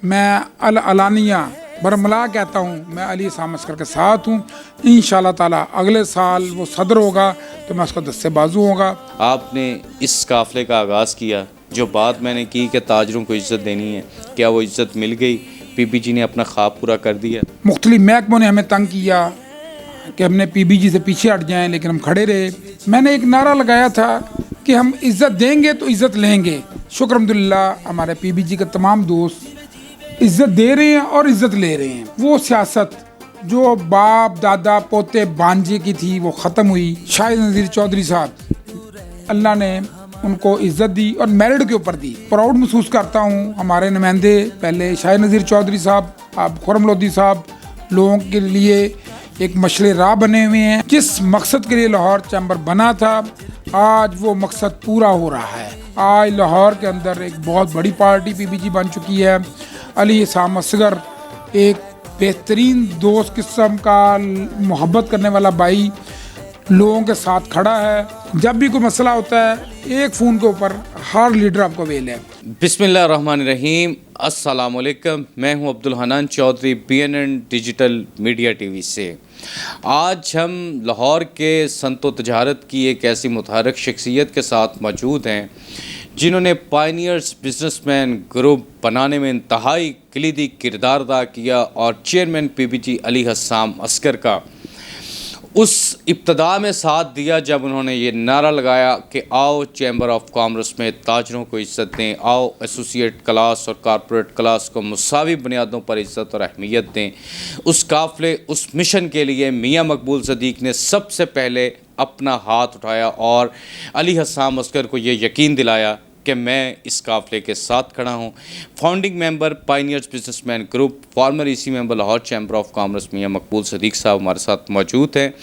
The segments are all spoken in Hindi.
मैं अलानिया बरमला कहता हूँ, मैं अली हसाम अस्कर के साथ हूँ। इंशाल्लाह ताला अगले साल वो सदर होगा तो मैं उसका दस्ते बाजू होगा। आपने इस काफ़िले का आगाज़ किया, जो बात मैंने की कि ताजरों को इज़्ज़त देनी है, क्या वो इज़्ज़त मिल गई? पीपीजी ने अपना ख्वाब पूरा कर दिया। मुख्तलिफ महकमों ने हमें तंग किया कि हमने पीबीजी से पीछे हट जाएं, लेकिन हम खड़े रहे। मैंने एक नारा लगाया था कि हम इज़्ज़त देंगे तो इज़्ज़त लेंगे। शुक्र अल्हम्दुलिल्लाह हमारे पीबीजी के तमाम दोस्त इज़्ज़त दे रहे हैं और इज़्ज़त ले रहे हैं। वो सियासत जो बाप दादा पोते भांजे की थी वो ख़त्म हुई। शाहिद नज़ीर चौधरी साहब, अल्लाह ने उनको इज़्ज़त दी और मेरिट के ऊपर दी। प्राउड महसूस करता हूँ। हमारे नुमाइंदे पहले शाहिद नज़ीर चौधरी साहब, अब खुर्रम लोधी साहब लोगों के लिए एक मशले राह बने हुए हैं। जिस मकसद के लिए लाहौर चैम्बर बना था, आज वो मकसद पूरा हो रहा है। आज लाहौर के अंदर एक बहुत बड़ी पार्टी पीबीजी बन चुकी है। अली हसाम अस्कर एक बेहतरीन दोस्त किस्म का मोहब्बत करने वाला भाई लोगों के साथ खड़ा है। जब भी कोई मसला होता है एक फ़ोन के ऊपर हर लीडर आपको अवेल है। बिस्मिल्लाहिर्रहमानिर्रहीम, अस्सलाम वालेकुम। मैं हूं Abdul Hanan Chaudhary, BNN digital media TV से। आज हम लाहौर के संतो तजारत की एक ऐसी मुतहरक शख्सियत के साथ मौजूद हैं जिन्होंने पायनियर्स बिजनेसमैन ग्रुप बनाने में इंतहाई कलीदी किरदार अदा किया और chairman PBG Ali Hasam Oscar का उस इब्तदा में साथ दिया जब उन्होंने ये नारा लगाया कि आओ चैम्बर ऑफ कॉमर्स में ताजरों को इज़्ज़त दें, आओ एसोसिएट क्लास और कॉरपोरेट क्लास को मुसावी बुनियादों पर इज़्ज़त और अहमियत दें। उस काफ़िले, उस मिशन के लिए मियाँ मकबूल सदीक़ ने सबसे पहले अपना हाथ उठाया और अली हसाम अस्कर को ये यकीन दिलाया कि मैं इस काफ़िले के साथ खड़ा हूँ। Founding member pioneers businessman group, farmer EC member Lahore chamber of commerce मियाँ मकबूल सदीक़ साहब हमारे साथ मौजूद हैं।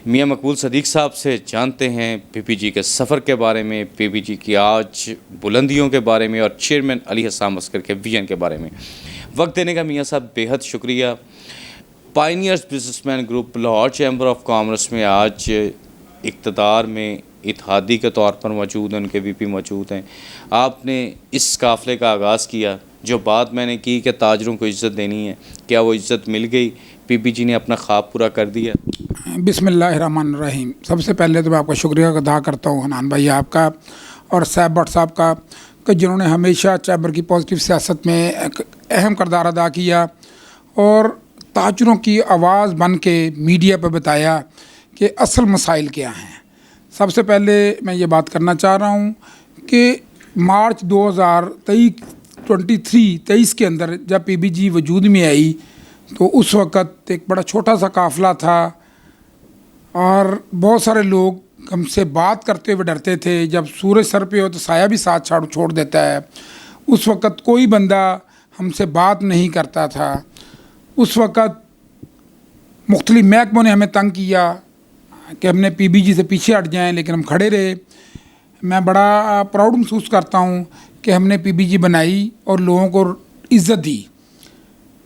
मियाँ मकबूल सदीक़ साहब से जानते हैं पीपीजी के सफ़र के बारे में, पीपीजी की आज बुलंदियों के बारे में और चेयरमैन अली हसाम अस्कर के विजन के बारे में। वक्त देने का मियाँ साहब बेहद शुक्रिया। Pioneers businessman group Lahore chamber of commerce में आज इक़्तिदार में इत्तेहादी के तौर पर मौजूद हैं, उनके VP मौजूद हैं। आपने इस काफ़िले का आगाज़ किया, जो बात मैंने की कि ताजरों को इज़्ज़त देनी है, क्या वो इज़्ज़त मिल गई? पीपीजी ने अपना ख्वाब पूरा कर दिया। बिस्मिल्लाहिर्रहमानिर्रहीम। सबसे पहले तो मैं आपका शुक्रिया अदा करता हूँ हनान भाई आपका और साहब भट्ट साहब का, कि जिन्होंने हमेशा चैम्बर की पॉजिटिव सियासत में एक अहम किरदार अदा किया और ताजरों की आवाज़ बन के मीडिया पर बताया कि असल मसाइल क्या हैं। सबसे पहले मैं ये बात करना चाह रहा हूँ कि मार्च 2023 के अंदर जब पीबीजी वजूद में आई तो उस वक़्त एक बड़ा छोटा सा काफ़िला था और बहुत सारे लोग हमसे बात करते हुए डरते थे। जब सूरज सर पे हो तो साया भी साथ छोड़ देता है। उस वक़्त कोई बंदा हमसे बात नहीं करता था। उस वक़्त मुख्तलिफ महकमों ने हमें तंग किया कि हमने पीबीजी से पीछे हट जाएं, लेकिन हम खड़े रहे। मैं बड़ा प्राउड महसूस करता हूं कि हमने पीबीजी बनाई और लोगों को इज़्ज़त दी।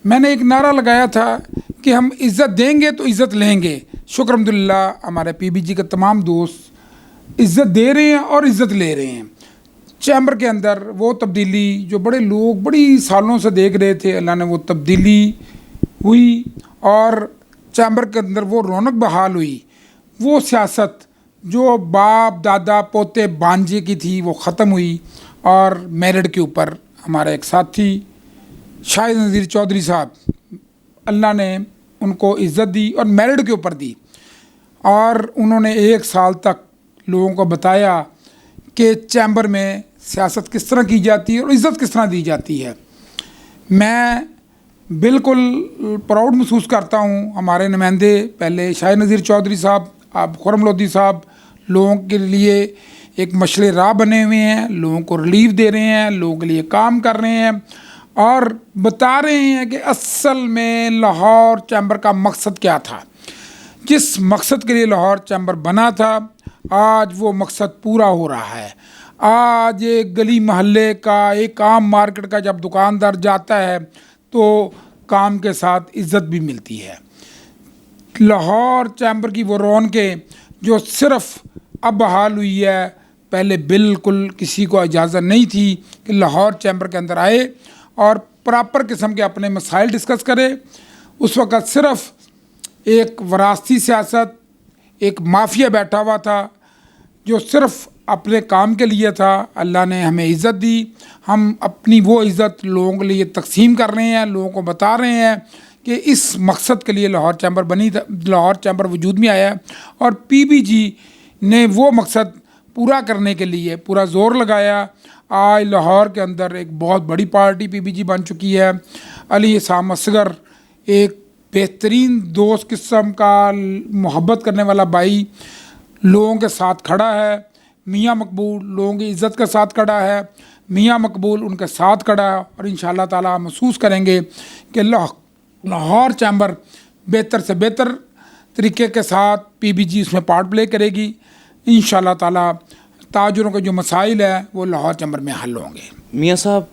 मैंने एक नारा लगाया था कि हम इज़्ज़त देंगे तो इज़्ज़त लेंगे। शुक्र अल्हम्दुलिल्लाह हमारे पीबीजी के तमाम दोस्त इज़्ज़त दे रहे हैं और इज़्ज़त ले रहे हैं। चैम्बर के अंदर वो तब्दीली जो बड़े लोग बड़ी सालों से देख रहे थे, अल्लाह ने वो तब्दीली हुई और चैम्बर के अंदर वो रौनक बहाल हुई। वो सियासत जो बाप दादा पोते भांजे की थी वो ख़त्म हुई और मेरिट के ऊपर हमारे एक साथी शाहिद नज़ीर चौधरी साहब, अल्लाह ने उनको इज़्ज़त दी और मेरिट के ऊपर दी और उन्होंने 1 साल तक लोगों को बताया कि चैम्बर में सियासत किस तरह की जाती है और इज़्ज़त किस तरह दी जाती है। मैं बिल्कुल प्राउड महसूस करता हूँ। हमारे नुमाइंदे पहले शाहिद नज़ीर चौधरी साहब, अब खुर्रम लोधी साहब लोगों के लिए एक मशले राह बने हुए हैं, लोगों को रिलीफ दे रहे हैं, लोगों के लिए काम कर रहे हैं और बता रहे हैं कि असल में लाहौर चैम्बर का मकसद क्या था। जिस मकसद के लिए लाहौर चैम्बर बना था, आज वो मकसद पूरा हो रहा है। आज एक गली मोहल्ले का, एक आम मार्केट का जब दुकानदार जाता है तो काम के साथ इज़्ज़त भी मिलती है। लाहौर चैम्बर की वो रौनकें जो सिर्फ़ अब बहाल हुई है, पहले बिल्कुल किसी को इजाज़त नहीं थी कि लाहौर चैम्बर के अंदर आए और प्रॉपर किस्म के अपने मसाइल डिस्कस करे। उस वक़्त सिर्फ एक वरासती सियासत, एक माफिया बैठा हुआ था जो सिर्फ अपने काम के लिए था। अल्लाह ने हमें इज़्ज़त दी, हम अपनी वो इज़्ज़त लोगों के लिए तकसीम कर रहे हैं, लोगों को बता रहे हैं कि इस मकसद के लिए लाहौर चैम्बर बनी, लाहौर चैम्बर वजूद में आया है। और पीबीजी ने वो मकसद पूरा करने के लिए पूरा ज़ोर लगाया। आज लाहौर के अंदर एक बहुत बड़ी पार्टी पीबीजी बन चुकी है। अली इसाम असगर एक बेहतरीन दोस्त किस्म का, मोहब्बत करने वाला भाई, लोगों के साथ खड़ा है। मियाँ मकबूल लोगों की इज़्ज़त के साथ खड़ा है, मियाँ मकबूल उनके साथ खड़ा है। और इंशाअल्लाह ताला महसूस करेंगे कि लाहौर चैम्बर बेहतर से बेहतर तरीके के साथ पीबीजी उसमें पार्ट प्ले करेगी। इंशाअल्लाह ताला ताजरों के जो मसाइल है वो लाहौर चैम्बर में हल होंगे। मियाँ साहब,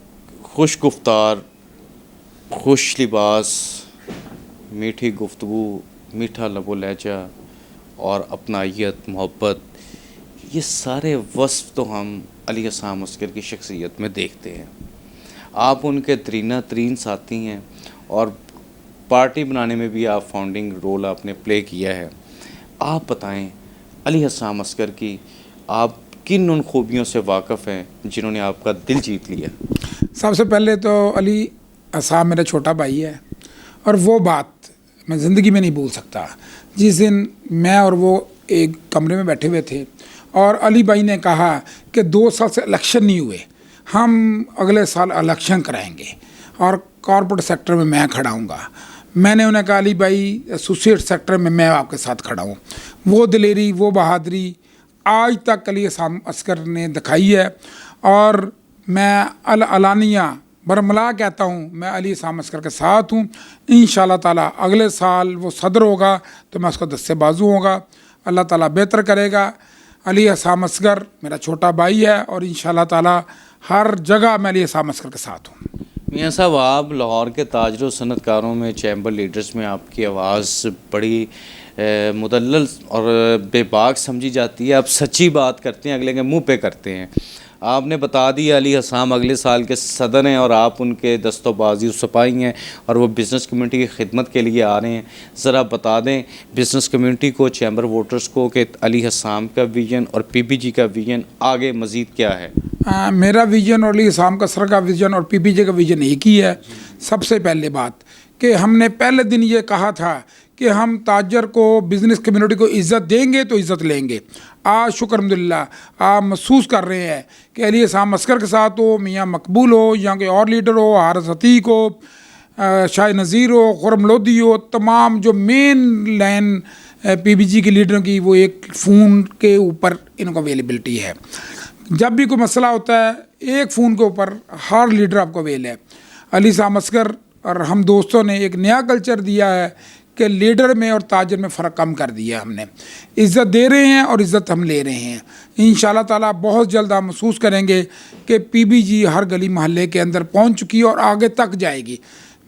खुश गुफ्तार, खुश लिबास, मीठी गुफ्तगू, मीठा लबो लहजा और अपनायत, मोहब्बत, ये सारे वस्फ़ तो हम अली इसाम असगर की शख्सियत में देखते हैं। आप उनके तरीना तरीन साथी हैं और पार्टी बनाने में भी आप फाउंडिंग रोल आपने प्ले किया है। आप बताएं अली इसाम असगर की आप किन उन खूबियों से वाक़फ़ हैं जिन्होंने आपका दिल जीत लिया? सबसे पहले तो अली इसाम मेरा छोटा भाई है और वो बात मैं ज़िंदगी में नहीं भूल सकता। जिस दिन मैं और वो एक कमरे में बैठे हुए थे और अली भाई ने कहा कि 2 साल से इलेक्शन नहीं हुए, हम अगले साल इलेक्शन कराएंगे और कॉर्पोरेट सेक्टर में मैं खड़ा हूँगा। मैंने उन्हें कहा अली भाई एसोसिएट सेक्टर में मैं आपके साथ खड़ा हूँ। वो दिलेरी, वो बहादुरी आज तक अली इसाम असगर ने दिखाई है और मैं अलानिया बरमला कहता हूँ, मैं अली इसाम असगर के साथ हूँ। इंशाअल्लाह ताला अगले साल वो सदर होगा तो मैं उसका दस्ते बाजू होगा। अल्लाह ताला बेहतर करेगा। अली इसाम असगर मेरा छोटा भाई है और इंशाअल्लाह ताला हर जगह मैं अली इसाम असगर के साथ हूँ। मियाँ साहब, आप लाहौर के ताजरों सनतकारों में, चैम्बर लीडर्स में आपकी आवाज़ बड़ी मुदल्लल और बेबाक समझी जाती है। आप सच्ची बात करते हैं, अगले के मुंह पे करते हैं। आपने बता दिया अली इसाम अगले साल के सदर हैं और आप उनके दस्तोबाजी सिपाही हैं और वो बिज़नेस कम्युनिटी की खिदमत के लिए आ रहे हैं। ज़रा बता दें बिज़नेस कम्युनिटी को, चैम्बर वोटर्स को कि अली इसाम का विज़न और पीबीजी का विज़न आगे मज़ीद क्या है? मेरा विज़न और अली इसाम का सर का विज़न और पीबीजी का विज़न एक ही है। सबसे पहले बात कि हमने पहले दिन ये कहा था कि हम ताजर को, बिज़नेस कम्युनिटी को इज़्ज़त देंगे तो इज़्ज़त लेंगे। आज शुक्र अल्हम्दुलिल्लाह आप महसूस कर रहे हैं कि अली इसाम असगर के साथ हो, मियाँ मकबूल हो, यहाँ के और लीडर हो, हारिस अतीक हो, शाह नज़ीर हो, खुरम लोधी हो, तमाम जो मेन लाइन पीबीजी के लीडरों की वो एक फ़ोन के ऊपर इनको अवेलेबिलिटी है। जब भी कोई मसला होता है एक फ़ोन के ऊपर हर लीडर आपको अवेल है। अली इसाम असगर और हम दोस्तों ने एक नया कल्चर दिया है कि लीडर में और ताजर में फ़र्क कम कर दिया। हमने इज़्ज़त दे रहे हैं और इज़्ज़त हम ले रहे हैं। इंशाअल्लाह ताला बहुत जल्द आप महसूस करेंगे कि पीबीजी हर गली मोहल्ले के अंदर पहुंच चुकी है और आगे तक जाएगी।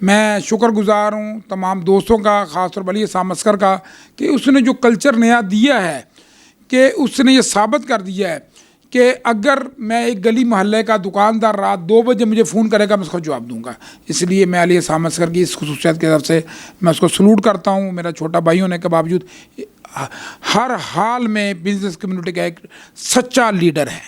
मैं शुक्रगुज़ार हूं तमाम दोस्तों का, ख़ासतौर पर अली इसाम असगर का, कि उसने जो कल्चर नया दिया है कि उसने ये साबित कर दिया है कि अगर मैं एक गली मोहल्ले का दुकानदार रात 2 बजे मुझे फ़ोन करेगा मैं उसको जवाब दूंगा। इसलिए मैं अली इसाम असगर की इस खुसूसियत की तरफ से मैं उसको सलूट करता हूँ। मेरा छोटा भाई होने के बावजूद हर हाल में बिज़नेस कम्युनिटी का एक सच्चा लीडर है।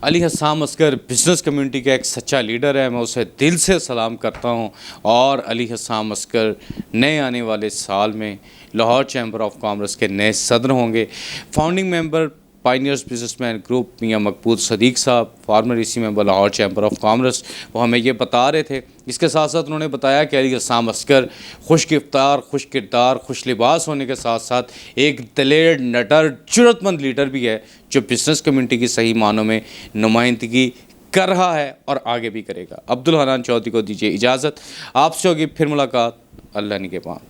अली इसाम असगर बिज़नेस कम्युनिटी का एक सच्चा लीडर है, मैं उसे दिल से सलाम करता हूं। और अली इसाम असगर नए आने वाले साल में लाहौर चैम्बर ऑफ कॉमर्स के नए सदर होंगे। Founding member pioneers businessman group मियाँ मकबूल सदीक साहब, फार्मर इसी member Lahore chamber of commerce, वो हमें ये बता रहे थे। इसके साथ साथ उन्होंने बताया कि अली इसाम असगर खुश गिफ्तार, खुश किरदार, खुश लिबास होने के साथ साथ एक दलेर, नटर, जुर्रतमंद लीडर भी है जो बिज़नेस कम्युनिटी की सही मानों में नुमाइंदगी कर रहा है और आगे भी करेगा। अब्दुल हनान चौधरी को दीजिए इजाज़त, आपसे होगी फिर मुलाकात। अल्लाह निगहबान।